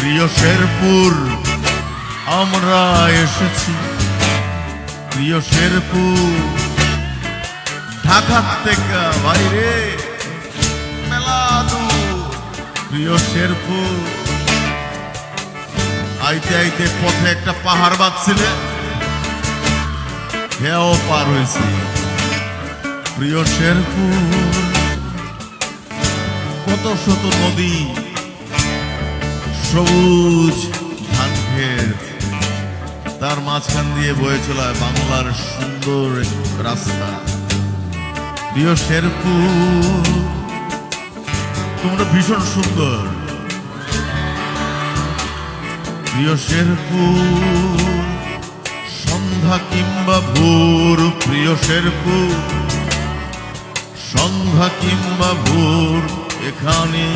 প্রিয় শেরপুর আমরা এসেছি, প্রিয় শেরপুর ঢাকার থেকে বাইরে মেলা দূর। প্রিয় শেরপুর আইতে আইতে পথে একটা পাহাড় বাঁধছিলে, হেও পার হয়েছি। প্রিয় শেরপুর কত শত নদী, সবুজ ধান ক্ষেত, তার মাঝখান দিয়ে বয়ে চলা বাংলার সুন্দর রাস্তা। প্রিয় শেরপুর তোমরা ভীষণ সুন্দর। প্রিয় শেরপুর সন্ধ্যা কিংবা ভোর, প্রিয় শেরপুর সন্ধ্যা কিংবা ভোর, এখানে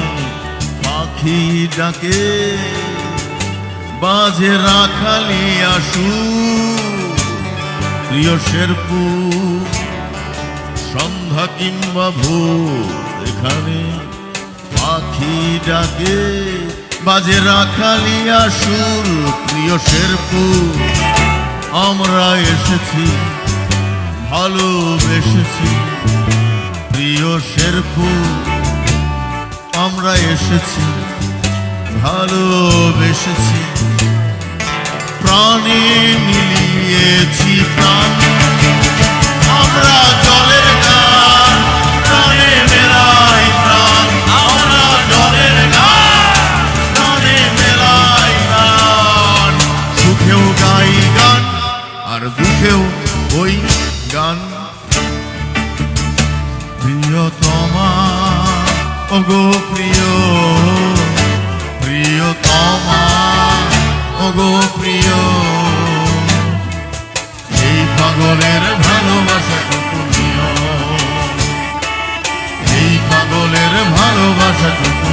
পাখি ডাকে বাজে রাখালিয়া সুর। প্রিয় শেরপুর সন্ধ্যা কিংবা ভোর, এখানে পাখি ডাকে বাজে রাখালিয়া সুর। প্রিয় শেরপুর আমরা এসেছি, ভালোবেসেছি। প্রিয় শেরপুর আমরা এসেছি, ভালোবেসেছি। প্রাণে মিলিয়েছি প্রাণ, আমরা জলের গান প্রাণে মেলাই প্রাণ, আমরা জলের গান প্রাণে মেলাই প্রাণ। সুখেও গাই গান আর দুঃখেও ওই গান। প্রিয়তমা ওগো প্রিয়, প্রিয়তমা ওগো প্রিয়, এই পাগলের ভালোবাসা টুকু নিও, এই পাগলের ভালোবাসা টুকু